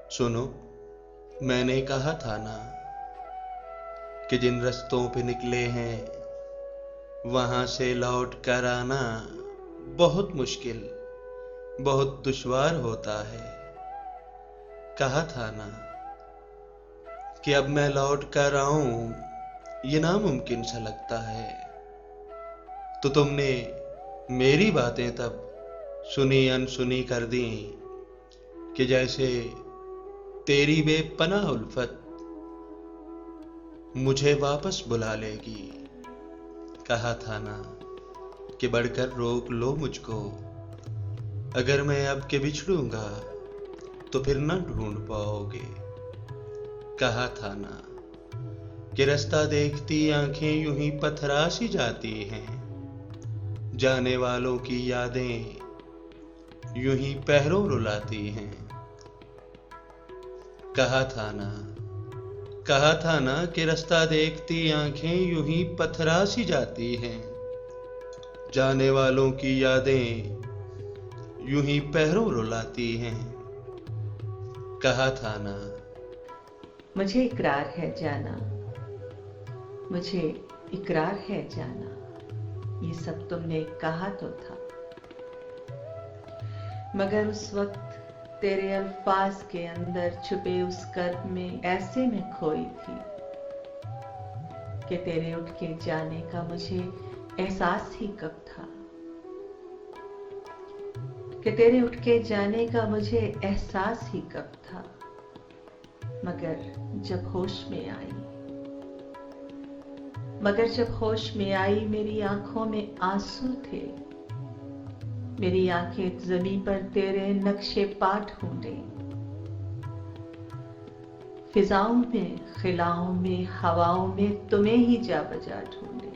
सुनो, मैंने कहा था ना कि जिन रास्तों पे निकले हैं वहां से लौट कर आना बहुत मुश्किल, बहुत दुश्वार होता है। कहा था ना कि अब मैं लौट कर आऊं ये नामुमकिन सा लगता है। तो तुमने मेरी बातें तब सुनी अनसुनी कर दी कि जैसे तेरी बेपनाह उल्फत मुझे वापस बुला लेगी। कहा था ना कि बढ़कर रोक लो मुझको, अगर मैं अब के बिछड़ूंगा तो फिर न ढूंढ पाओगे। कहा था ना कि रास्ता देखती आंखें यूं ही पथरा सी जाती हैं, जाने वालों की यादें यूं ही पहरों रुलाती हैं। कहा था ना कि रास्ता देखती आंखें यूं ही पथरा सी जाती हैं, जाने वालों की यादें यूं ही पहरों रुलाती हैं। कहा था ना मुझे इकरार है जाना, मुझे इकरार है जाना, ये सब तुमने कहा तो था, मगर उस वक्त तेरे अल्फाज के अंदर छुपे उस कर्ब में ऐसे में खोई थी कि तेरे उठ के जाने का मुझे एहसास ही कब था, कि तेरे उठ के जाने का मुझे एहसास ही कब था। मगर जब होश में आई मेरी आंखों में आंसू थे, मेरी आंखें ज़मीं पर तेरे नक्शे पा ढूंढे, फिजाओं में, खिलाओं में, हवाओं में तुम्हें ही जा बजा ढूंढे।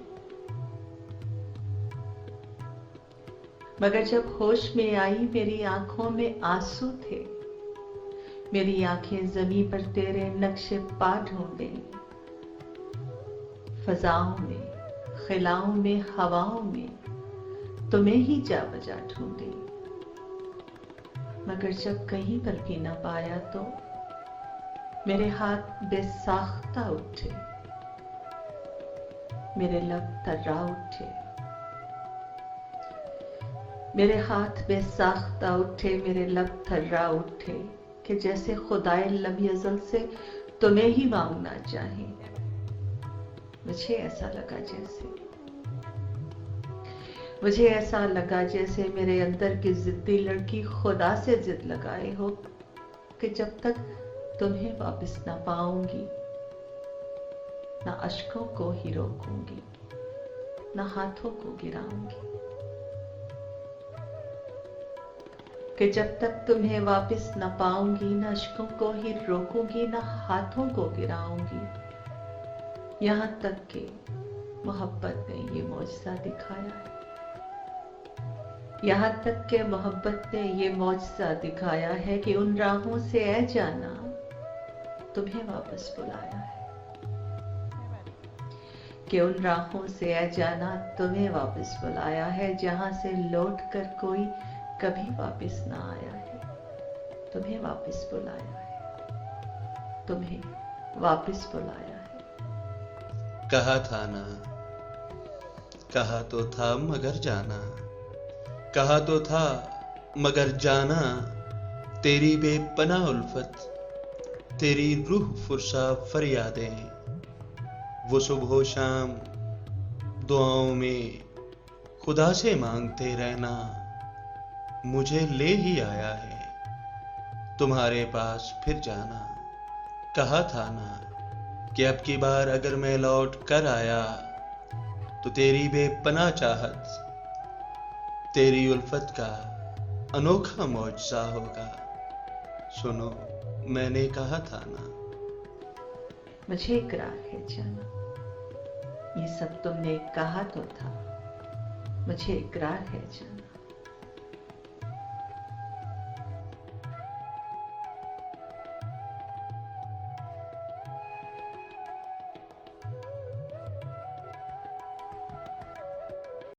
मगर जब होश में आई मेरी आंखों में आंसू थे, मेरी आंखें ज़मीं पर तेरे नक्शे पा ढूंढे, फजाओं में, खिलाओं में, हवाओं में तुम्हें ही जा बजा ढूंढे। मगर जब कहीं पर भी न पाया तो मेरे हाथ बेसाख्ता उठे, मेरे लब थर्रा उठे, मेरे हाथ बेसाख्ता उठे, मेरे लब थर्रा उठे कि जैसे खुदाए लम यज़ल से तुम्हें ही मांगना चाहे। मुझे ऐसा लगा जैसे मेरे अंदर की जिद्दी लड़की खुदा से जिद लगाए हो कि जब तक तुम्हें वापस ना पाऊंगी, ना अश्कों को ही रोकूंगी, ना हाथों को गिराऊंगी, कि जब तक तुम्हें वापस ना पाऊंगी, ना अश्कों को ही रोकूंगी, ना हाथों को गिराऊंगी। यहां तक कि मोहब्बत ने ये मौजज़ा दिखाया है, यहां तक कि मोहब्बत ने ये मौजज़ा दिखाया है कि उन राहों से ऐ जाना तुम्हें वापस बुलाया है, कि उन राहों से ऐ जाना तुम्हें वापस बुलाया है, जहां से लौट कर कोई कभी वापस ना आया है। तुम्हें वापस बुलाया है, तुम्हें वापस बुलाया है। कहा था ना, कहा तो था मगर जाना, कहा तो था मगर जाना, तेरी बेपनाह उल्फत, तेरी रूह फुरसा फरियादें, वो सुबह शाम दुआओं में खुदा से मांगते रहना, मुझे ले ही आया है तुम्हारे पास फिर जाना। कहा था ना कि अब की बार अगर मैं लौट कर आया तो तेरी बेपनाह चाहत, तेरी उल्फत का अनोखा मौजज़ा होगा। सुनो, मैंने कहा था ना। मुझे इकरार है जाना, ये सब तुमने कहा तो था, मुझे इकरार है जाना।